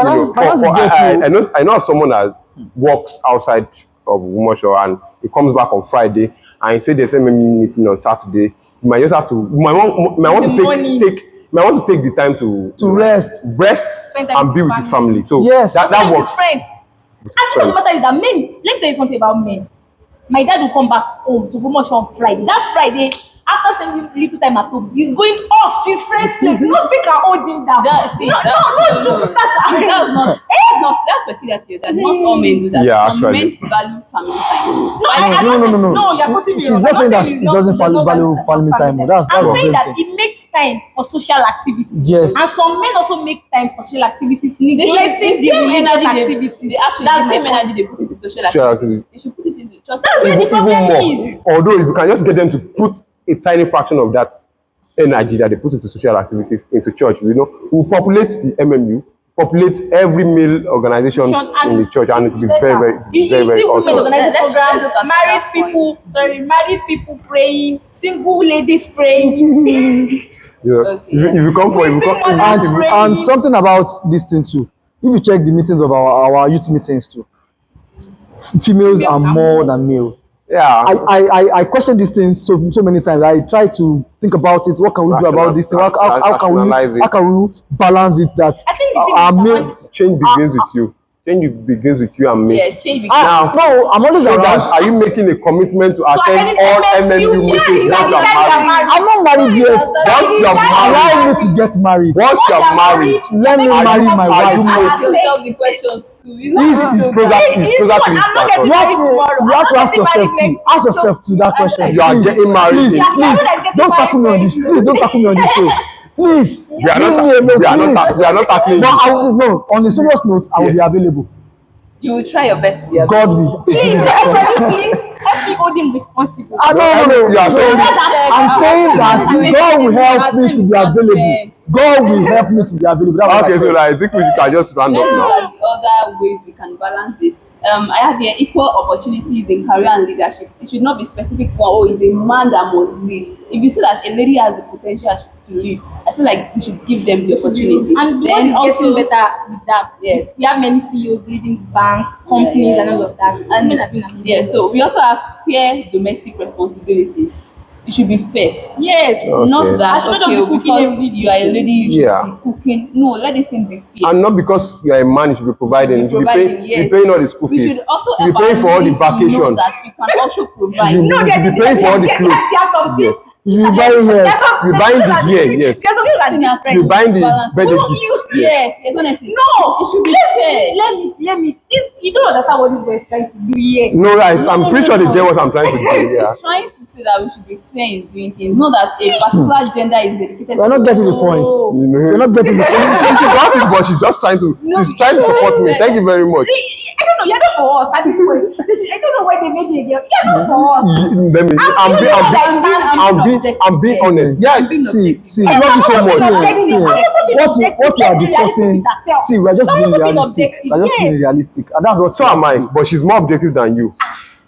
I know someone that works outside of Umosho and he comes back on Friday and he said there's a meeting on Saturday. You might just have to. Might want to take the time to rest and be with his family. So yes, that works. And the matter is that men. Let me tell you something about men. My dad will come back home to Umosho on Friday. That Friday, after spending little time at home, he's going off to his friend's place. Not take her hold him down. That's peculiar to you. That not all men do that. Yeah, some actually. men value family time. No. You're putting me She's wrong. not saying that He's she not- doesn't does not value family time. That's I'm a saying very that thing. it makes time for social activities. Yes. And some men also make time for social activities. The Neglecting the same religious energy activities. that's That's the same my point. energy they put into social Social activity. activity. They should put it into church. That's where the Even problem more. is. Although if you can just get them to put a tiny fraction of that energy that they put into social activities into church, we'll populate the MMU, populate every male organization in the church, and it will be very see women awesome. organizing Let's programs, look at married people praying, single ladies praying. If you come for And something about this thing too. If you check the meetings of our youth meetings too, females are more than male. Yeah. I question these things so many times. I try to think about it. What can we do about this thing? How Rationalize it. can we balance it that I think the thing our is that male? when- Change begins with you. Change begins with you and me. Yes, change because Now, No, I'm always so around. that, are you making a commitment to attend attending all MMU MMU meetings once you're married? I'm not married yet. Once you're Allow married, me to get married. once you're married, Let me Are marry you- my are you wife. married? ask yourself the questions too. You this know, is closer to his I'm not status. getting You have married to, tomorrow. you have to I'm ask not yourself getting to married ask yourself to that question. You are Please, getting married. Please, don't tackle me on this. Please don't tackle me on this show. Please, We are leave not, me alone, we are please. not, we are not tackling But you. I will, no, on a serious note, I will be available. you will try your best to be God will. Please, everybody, please, help me hold him responsible. No. You are saying this. I'm saying that God will help me to be available. God will help me to be available. That's what I Okay, so said. I think we can just round Let's up look now. at the other ways we can balance this. I have here equal opportunities in career and leadership. It should not be specific to one, oh, it's a man that must lead. If you see that a lady has the potential to lead, I feel like we should give them the opportunity. And the then world is getting also, better with that. Yes. We have many CEOs leading bank, companies, and all of that. and Men are doing amazing. yeah, so we also have fair domestic responsibilities. It should be fair. Yes. Not Okay. that I should not okay, be cooking because every day. you are a lady, you should Yeah. be cooking. No, let this thing be fair. And not because you are a man, you should be providing. You should be paying, Yes. be paying all the school We fees. should also You should be paying for all the ladies to know vacations. that you can also provide. You should be paying for all the clothes. Yes. You will buy hair. You're buying the gear, yes. There's something that is You're buying the Balance. birthday No, gifts. Yes, yes, honestly. No, it should be fair. let me. This, you don't understand what this boy is trying to do here. No, No, I'm pretty sure they get what I'm trying to do. Yeah. He's trying to say that we should be fair in doing things, not that a particular gender is dedicated. We're not getting the No. point. You know, You're not getting the point. she got it, but she's just trying to. She's trying to support me. Thank you very much. I don't know. You're not for us at this point. I don't know why they made me a girl. You're not for us. Let me. I'm being honest. Yeah. See, I love you so much. What you are discussing. See, we're just being realistic. We're just being realistic, and that's what. So am I, but she's more objective than you.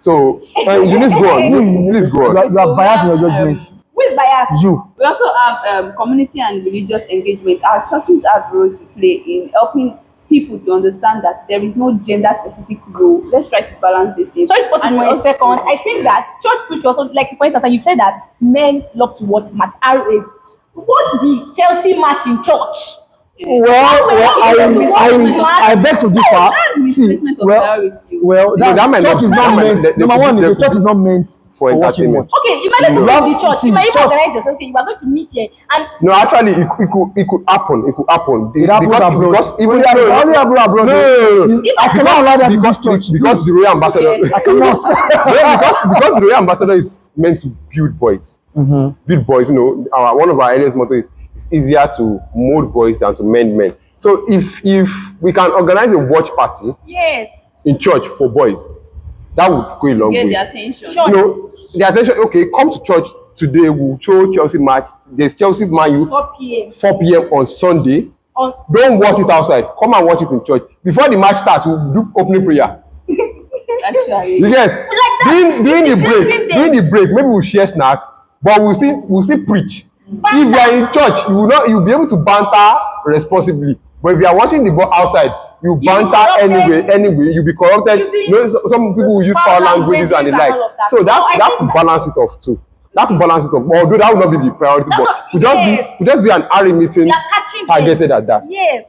So you need to go on. Please go on. You are biased in your judgment. Who is biased? You. We also have community and religious engagement. Our churches have a role to play in helping people to understand that there is no gender-specific role. Let's try to balance these things. Sorry to pause you And for a also- second. I think that church should also, like for instance, you said that men love to watch match. RAs. Watch the Chelsea match in church. I beg to differ. That's See, misplacement of well, priority. well, Because that might church not- is that not might- meant. they Number one, could- the church is not meant For for watching entertainment. watch. Okay, you might not Love- go to the church. see, You might even church- organize yourself. You are going to meet here, and No, actually, it could happen. It could happen. It happens abroad. Because even Only abroad. No. I cannot allow that to this church. Because the royal ambassador. I cannot. because the royal ambassador is meant to build boys. Build boys. You know, one of our earliest motto is it's easier to mold boys than to mend men. So if we can organize a watch party yes, in church for boys, that would go a long Get way. the attention. Sure. You know, the attention. Okay, come to church today. We'll show Chelsea match. There's Chelsea Man U 4 p.m. 4 p.m. on Sunday. on Don't watch it outside. Come and watch it in church. Before the match starts, we'll do opening prayer. Actually, You get that. during the It's break. interesting During the break, maybe we'll share snacks, but we'll still preach. If you are in church, you'll be able to banter responsibly. But if you are watching the ball outside, you banter corrupted. anyway. You'll be corrupted. You see, You know, some people will use foul foul languages and the languages like. and all of that. So So I that think could that- balance it off too. That could balance it off. Although that would not be the priority, That but would- we just yes. be an RA meeting We are catching targeted at that. Yes.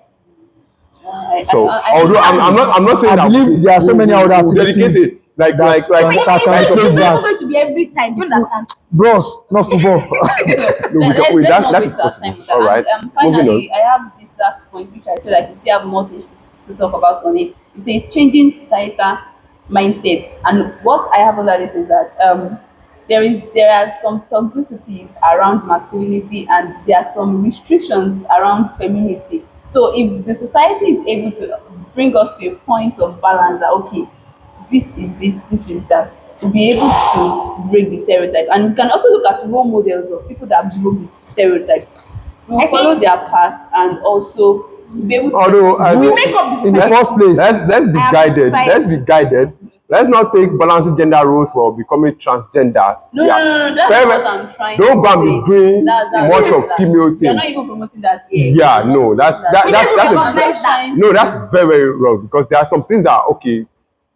So although I'm not saying I that believe there are so many other activities dedicated like that But can you explain it's not that. going to be every time. You understand? Bros, not football. Wait, that is possible. All right. Moving Finally, I have this last point, which I feel like we still have more things to talk about on it. It says changing societal mindset, and what I have under this is that there are some toxicities around masculinity, and there are some restrictions around femininity. So if the society is able to bring us to a point of balance, that okay, this is that, to be able to break the stereotype. And we can also look at role models of people that broke the stereotypes. We will I follow think- their path and also be able to Although make up the In the first place, let's be I have guided. decided- Let's be guided. Let's not take balancing gender roles for becoming transgenders. No, Yeah. no, that's Very not well. what I'm trying Don't to go and say. be doing much of that. female You're not things. even promoting that here. Yeah, no, that's Even a recognize that. no, that's very, very wrong, because there are some things that okay,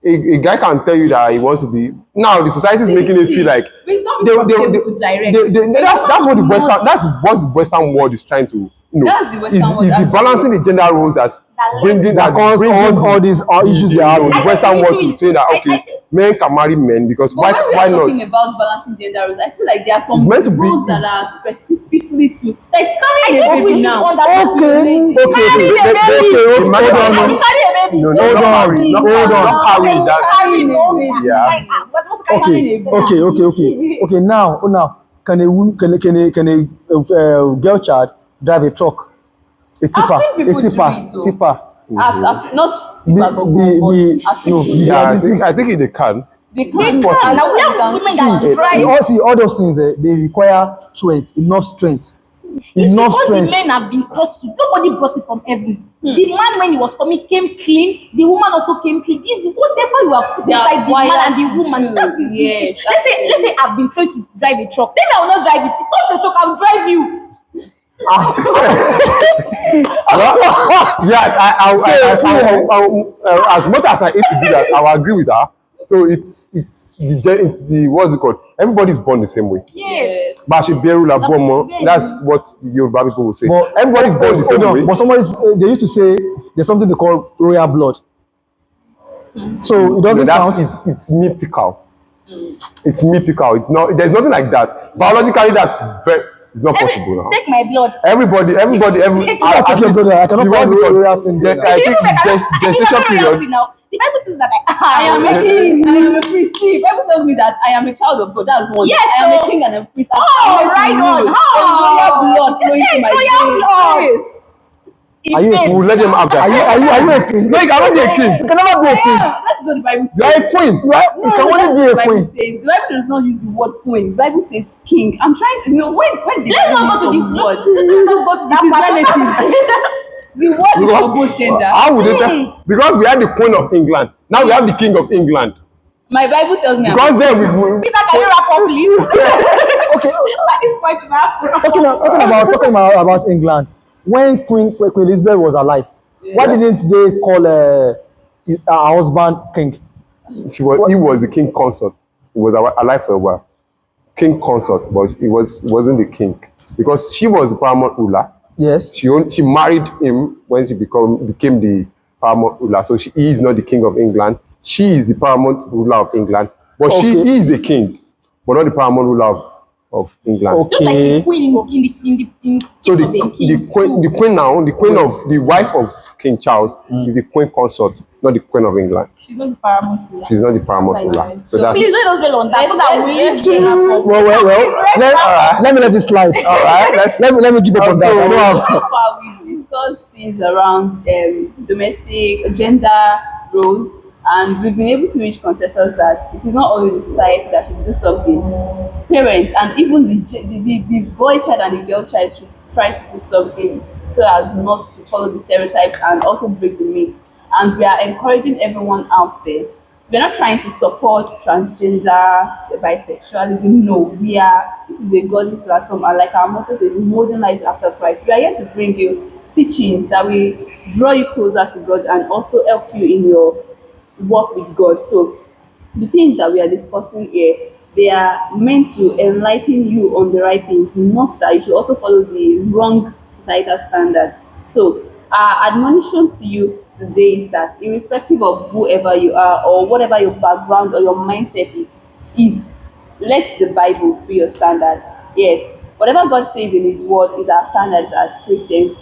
a guy can tell you that he wants to be. Now the society is making it feel like It's not able to direct. that's what the Western world is trying to, That's the Western world, is the absolutely. balancing the gender roles that's bringing That cause all these issues they have. the Western world to say that okay, men can marry men because But when we why are talking not? about balancing gender roles, I feel like there are some It's meant to be- rules that it's- are specifically to like carrying I a think we baby should now. understand. No, not carry, not carry that. Carrying a baby. Yeah. Like, we're supposed to carry Okay. Now, can a girl child drive a truck, a tipper, seen people do it, though. tipper? I've seen, not The- but the- I've seen no, people. Yeah, the- I think they can. They can. possible. Now we have women that See, drive. all those things they require strength, enough strength. Enough Because strength. the men have been taught to. Nobody brought it from heaven. The man, when he was coming, came clean. The woman also came clean. It's whatever you have put They are inside the man wired and the to woman. do. That is Yes, the let's say I've been trained to drive a truck. Then I will not drive it. Touch the truck, I'll drive you. Yeah, as much as I hate to do that, I will agree with her. So it's the what's it called? Everybody's born the same way. Yes. That's what the Yoruba people will say. But Everybody's born the same way. But somebody they used to say there's something they call royal blood. So it doesn't count. It's mythical. It's mythical. It's not. There's nothing like that. Biologically, it's not possible now. Take my blood. Everybody. I cannot find the royal thing there. I think gestation I period. now. The Bible says that I am a king, I am a priest. See, Bible tells me that I am a child of God. That's one. Yes, I am so- a king and a priest. Oh, right on. Royal blood flowing Yes, through my royal veins. blood. Yes. Are you a We'll let them have that. Are you a king? No, you cannot be a king. You can never be a king. Yeah, that's what the Bible says. You are a queen. You can only be The a Bible queen. says the Bible does not use the word queen. The Bible says king. I'm trying to know when the Let's Bible not use go to some the words. let's go to It is relative. The word is for both gender. How would they tell? Because we had the Queen of England. Now we have the King of England. My Bible tells me I'm Because then we Peter, can you wrap up, please? Okay. At this point, you have to wrap up. Talking about England, when Queen Elizabeth was alive, why didn't they call her husband king? he was the king consort. He was alive for a while. King consort, but he wasn't the king. Because she was the paramount ruler. Yes. She married him when she became the paramount ruler. So he is not the king of England. She is the paramount ruler of England. But she Okay. is a king, but not the paramount ruler of England. Just like Okay. the queen in So case of a king. the queen now, the wife of King Charles is the queen consort, not the queen of England. She's not the paramount ruler. She's not the paramount ruler. So that's Please let us dwell on that so that we Well. Let me let it slide. all right. Let me give up on that. I don't have. So far, we've discussed things around domestic gender roles, and we've been able to reach consensus that it is not only the society that should do something. Parents and even the boy child and the girl child should try to do something so as not to follow the stereotypes and also break the myth. And we are encouraging everyone out there. We're not trying to support transgender, bisexualism. No, this is a godly platform, and like our motto says, modern lives after Christ. We are here to bring you teachings that will draw you closer to God and also help you in your work with God. So the things that we are discussing here, they are meant to enlighten you on the right things, not that you should also follow the wrong societal standards. So our admonition to you today is that irrespective of whoever you are or whatever your background or your mindset is, let the Bible be your standards. Yes, whatever God says in His Word is our standards as Christians.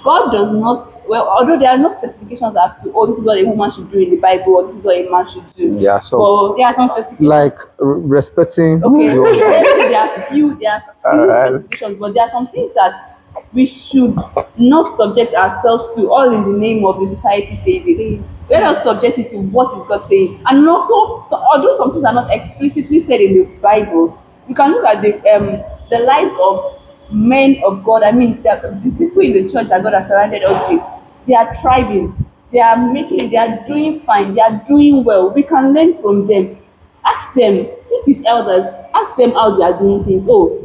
God does not, well, although there are no specifications as to, this is what a woman should do in the Bible, or this is what a man should do. Yeah, so But there are some specifications. Like respecting. Okay, your- there are few specifications, but there are some things that we should not subject ourselves to, all in the name of the society says it. Let us subject it to what is God saying. And also, so although some things are not explicitly said in the Bible, you can look at the lives of men of God. I mean, the people in the church that God has surrounded us with, they are thriving, they are making it, they are doing fine, they are doing well. We can learn from them. Ask them, sit with elders, ask them how they are doing things. Oh,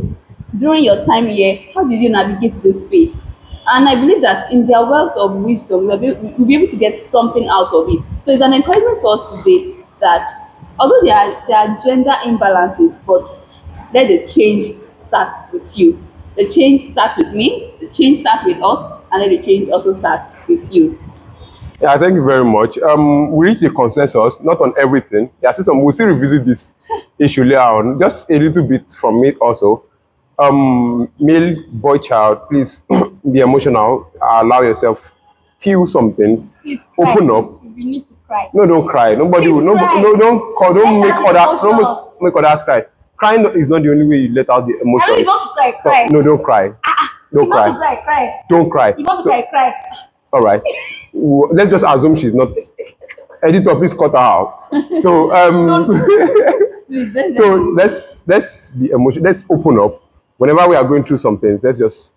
during your time here, how did you navigate this phase? And I believe that in their wealth of wisdom, we'll be able to get something out of it. So it's an encouragement for us today that although there are gender imbalances, but let the change start with you. The change starts with me, the change starts with us, and let the change also start with you. Yeah, thank you very much. We reached a consensus, not on everything. There are still some. We'll still revisit this issue later on. Just a little bit from me also. Male, boy, child, please be emotional. Allow yourself feel some things. Please cry. Open up. We need to cry. No, don't cry. Nobody Please will. No, cry. no, don't call. Don't Let make out other. Don't emotions. make others cry. Crying is not the only way you let out the I know emotions. you want to cry, cry. No, don't cry. Don't You want to cry. cry, cry. Don't cry. You want to So- cry, cry. all right. Let's just assume she's not. Editor, please cut her out. So so let's be emotional. Let's open up. Whenever we are going through something, let's just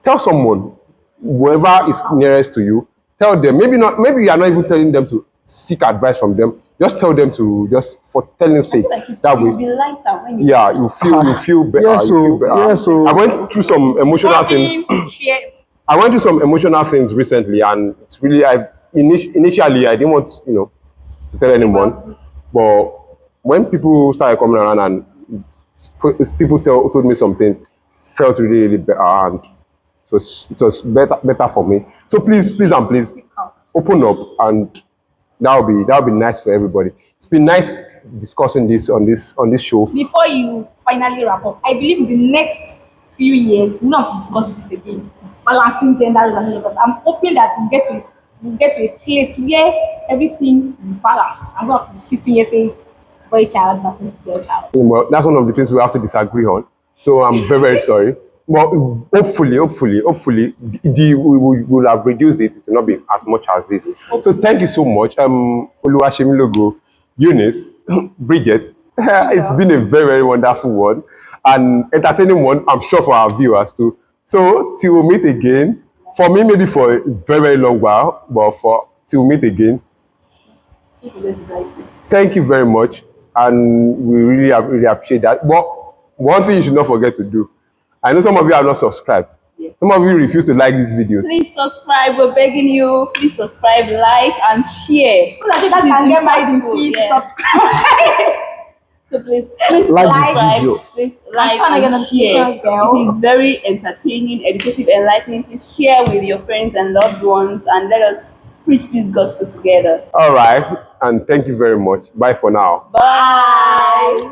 tell someone, whoever is nearest to you, tell them. Maybe not. Maybe you are not even telling them to seek advice from them. Just tell them to just for telling sake. That You'll way, be lighter when you yeah, you feel better. Yeah, you so- feel better. yeah, so- I went through some emotional things. Share. I went through some emotional things recently, and it's really initially I didn't want to tell anyone, but when people started coming around and people told me some things, felt really better, and it was better for me. So please open up, and that'll be nice for everybody. It's been nice discussing this on this show. Before you finally wrap up, I believe in the next few years, we'll not discuss this again. Balancing gender roles and all of that. I'm hoping that we'll get to a place where everything is balanced. I'm not sitting here saying boy child versus girl child. Well, that's one of the things we have to disagree on. So I'm very, very sorry. But hopefully, we will have reduced it to not be as much as this. So thank you so much. Oluwashemilogo, Eunice, Bridget. It's been a very, very wonderful one and entertaining one, I'm sure, for our viewers too. So till we meet again, for me, maybe for a very, very long while, but till we meet again, thank you very much. And we really appreciate that. But one thing you should not forget to do, I know some of you are not subscribed. Yes. Some of you refuse to like these videos. Please subscribe, we're begging you. Please subscribe, like, and share. So that you guys can get married in peace, subscribe. So please Like this subscribe, video. please like trying to get and a share. picture, girl. It is very entertaining, educative, enlightening. Please share with your friends and loved ones, and let us preach this gospel together. All right. And thank you very much. Bye for now. Bye.